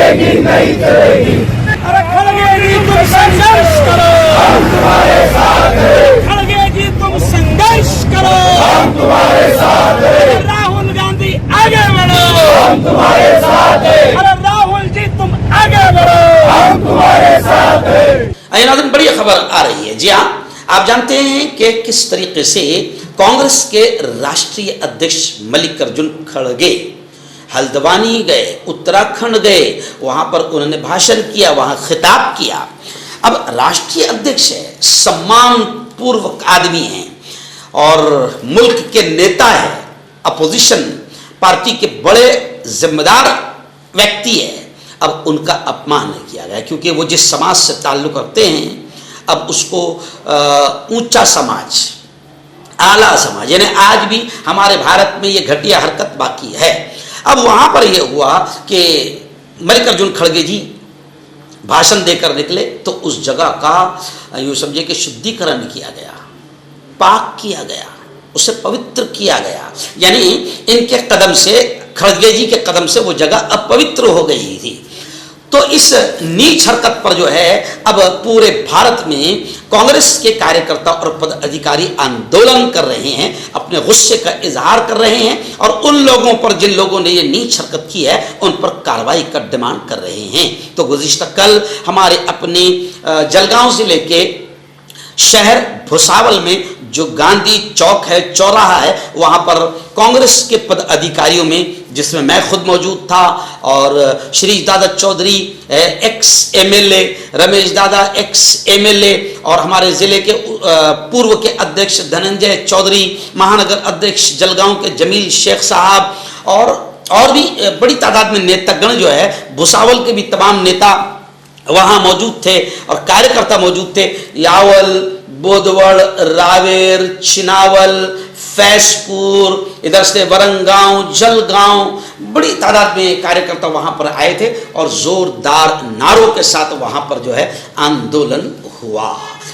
चलेगी नहीं चलेगी। अरे खड़गे जी तुम संघर्ष करो, हम तुम्हारे साथ हैं, खड़गे जी तुम संघर्ष करो, हम तुम्हारे साथ हैं, राहुल गांधी आगे बढ़ो, हम तुम्हारे साथ हैं, अरे राहुल जी तुम आगे बढ़ो, हम तुम्हारे साथ हैं। नाज़रीन, बड़ी खबर आ रही है। जी हाँ, आप जानते हैं कि किस तरीके से कांग्रेस के राष्ट्रीय अध्यक्ष मल्लिकार्जुन खड़गे हल्द्वानी गए, उत्तराखंड गए, वहां पर उन्होंने भाषण किया, वहां खिताब किया। अब राष्ट्रीय अध्यक्ष है, सम्मान पूर्वक आदमी हैं और मुल्क के नेता है, अपोजिशन पार्टी के बड़े जिम्मेदार व्यक्ति है। अब उनका अपमान नहीं किया गया, क्योंकि वो जिस समाज से ताल्लुक़ रखते हैं, अब उसको ऊंचा समाज, आला समाज, यानी आज भी हमारे भारत में ये घटिया हरकत बाकी है। अब वहाँ पर यह हुआ कि मल्लिकार्जुन खड़गे जी भाषण देकर निकले, तो उस जगह का यूँ समझे कि शुद्धिकरण किया गया, पाक किया गया, उसे पवित्र किया गया। यानी इनके कदम से, खड़गे जी के कदम से वो जगह अपवित्र हो गई थी। तो इस नीच हरकत पर जो है अब पूरे भारत में कांग्रेस के कार्यकर्ता और पदाधिकारी आंदोलन कर रहे हैं, अपने गुस्से का इजहार कर रहे हैं और उन लोगों पर जिन लोगों ने ये नीच हरकत की है उन पर कार्रवाई का डिमांड कर रहे हैं। तो गुज़िश्ता कल हमारे अपने जलगांव जिले के शहर भुसावल में जो गांधी चौक है, चौराहा है, वहां पर कांग्रेस के पदाधिकारियों में, जिसमें मैं खुद मौजूद था और श्री दादा चौधरी एक्स एमएलए, रमेश दादा एक्स एमएलए और हमारे ज़िले के पूर्व के अध्यक्ष धनंजय चौधरी, महानगर अध्यक्ष जलगांव के जमील शेख साहब और भी बड़ी तादाद में नेतागण जो है, भुसावल के भी तमाम नेता वहाँ मौजूद थे और कार्यकर्ता मौजूद थे। यावल, बोदवड़, रावेर, चिनावल, फैसपुर, इधर से वरंगांव, जलगांव, बड़ी तादाद में कार्यकर्ता वहां पर आए थे और जोरदार नारों के साथ वहां पर जो है आंदोलन हुआ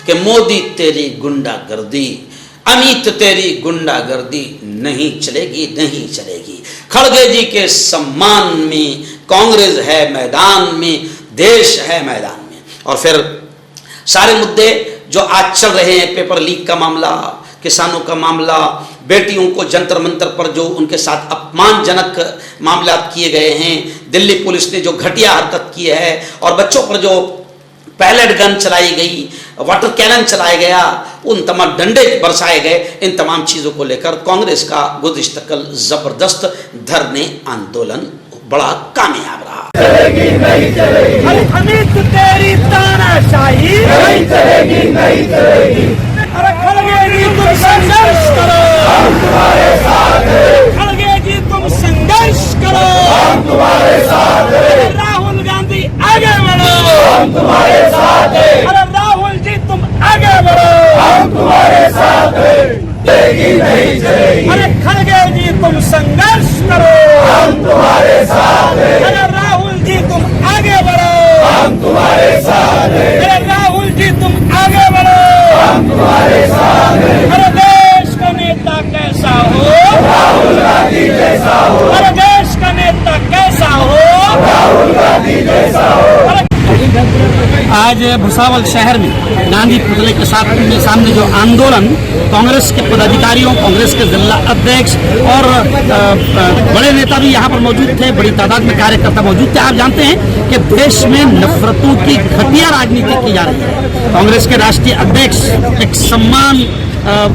कि मोदी तेरी गुंडागर्दी, अमित तेरी गुंडागर्दी नहीं चलेगी, नहीं चलेगी। खड़गे जी के सम्मान में कांग्रेस है मैदान में, देश है मैदान में। और फिर सारे मुद्दे जो आज चल रहे हैं, पेपर लीक का मामला, किसानों का मामला, बेटियों को जंतर मंतर पर जो उनके साथ अपमानजनक मामला किए गए हैं, दिल्ली पुलिस ने जो घटिया हरकत की है और बच्चों पर जो पैलेट गन चलाई गई, वाटर कैनन चलाया गया, उन तमाम डंडे बरसाए गए, इन तमाम चीज़ों को लेकर कांग्रेस का गुज़िश्ता कल जबरदस्त धरने आंदोलन बड़ा कामयाब रहा। चलेगी नहीं चलेगी, अरे अमित तेरी तानाशाही नहीं चलेगी नहीं चलेगी। अरे खड़गे जी तुम संघर्ष करो, हम तुम्हारे साथ हैं, खड़गे जी तुम संघर्ष करो, हम तुम्हारे साथ हैं, राहुल गांधी आगे बढ़ो, हम तुम्हारे साथ हैं, अरे राहुल जी तुम आगे बढ़ो, हम तुम्हारे साथ हैं। चलेगी नहीं चलेगी, अरे खड़गे जी तुम संघर्ष करो, हम तुम्हारे साथ हैं, अरे राहुल जी तुम आगे बढ़ो, हम तुम्हारे साथ हैं, अरे राहुल जी तुम आगे बढ़ो, हम तुम्हारे साथ हैं। अरे देश का नेता कैसा हो, राहुल गांधी जैसा हो, अरे देश का नेता कैसा हो। राहुल गांधी जैसा हो। आज भुसावल शहर में गांधी पुतले के सामने जो आंदोलन कांग्रेस के पदाधिकारियों, कांग्रेस के जिला अध्यक्ष और बड़े नेता भी यहाँ पर मौजूद थे, बड़ी तादाद में कार्यकर्ता मौजूद थे। आप जानते हैं कि देश में नफरतों की घटिया राजनीति की जा रही है। कांग्रेस के राष्ट्रीय अध्यक्ष एक सम्मान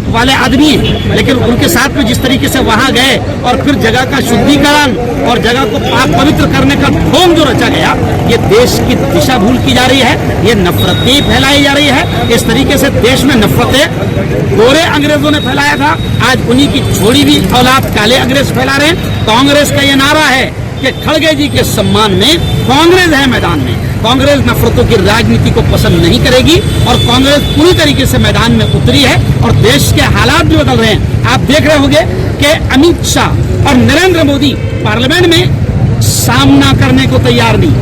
वाले आदमी हैं, लेकिन उनके साथ में जिस तरीके से वहां गए और फिर जगह का शुद्धिकरण और जगह को पाक पवित्र करने का ढोंग जो रचा गया, ये देश की दिशा भूल की जा रही है, ये नफरतें फैलाई जा रही है। इस तरीके से देश में नफरतें गोरे अंग्रेजों ने फैलाया था, आज उन्हीं की छोड़ी भी औलाद काले अंग्रेज फैला रहे हैं। कांग्रेस का ये नारा है कि खड़गे जी के सम्मान में कांग्रेस है मैदान में। कांग्रेस नफरतों की राजनीति को पसंद नहीं करेगी और कांग्रेस पूरी तरीके से मैदान में उतरी है और देश के हालात भी बदल रहे हैं। आप देख रहे होंगे कि अमित शाह और नरेंद्र मोदी पार्लियामेंट में सामना करने को तैयार नहीं,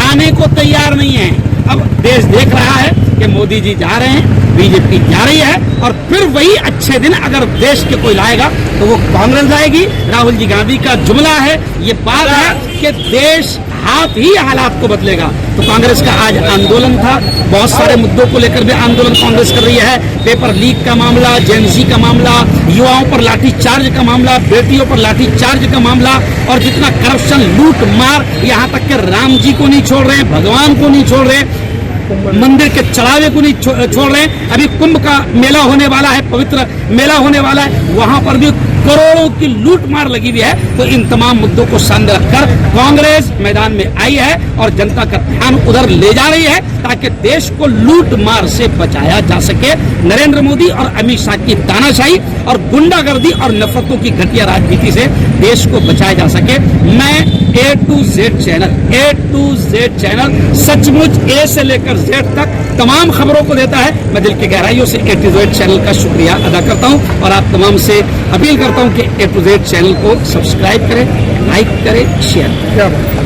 आने को तैयार नहीं है। अब देश देख रहा है कि मोदी जी जा रहे हैं, बीजेपी जा रही है और फिर वही अच्छे दिन अगर देश के कोई लाएगा तो वो कांग्रेस लाएगी। राहुल जी गांधी का जुमला है, ये बात है कि देश हाथ ही हालात को बदलेगा। तो कांग्रेस का आज आंदोलन था, बहुत सारे मुद्दों को लेकर भी आंदोलन कांग्रेस कर रही है। पेपर लीक का मामला, जेएनजी का मामला, युवाओं पर लाठीचार्ज का मामला, बेटियों पर लाठीचार्ज का मामला, और जितना करप्शन, लूट मार, यहाँ तक कि राम जी को नहीं छोड़ रहे, भगवान को नहीं छोड़ रहे, मंदिर के चढ़ावे को नहीं छोड़ रहे। अभी कुंभ का मेला होने वाला है, पवित्र मेला होने वाला है, वहां पर भी करोड़ों की लूट मार लगी हुई है। तो इन तमाम मुद्दों को सामने रखकर कांग्रेस मैदान में आई है और जनता का ध्यान उधर ले जा रही है ताकि देश को लूट मार से बचाया जा सके। नरेंद्र मोदी और अमित शाह की तानाशाही और गुंडागर्दी और नफरतों की घटिया राजनीति से देश को बचाया जा सके। मैं A to Z चैनल सचमुच A से लेकर Z तक तमाम खबरों को देता है। मैं दिल की गहराइयों से A to Z चैनल का शुक्रिया अदा करता हूं और आप तमाम से अपील करता हूं कि A to Z चैनल को सब्सक्राइब करें, लाइक करें, शेयर करें।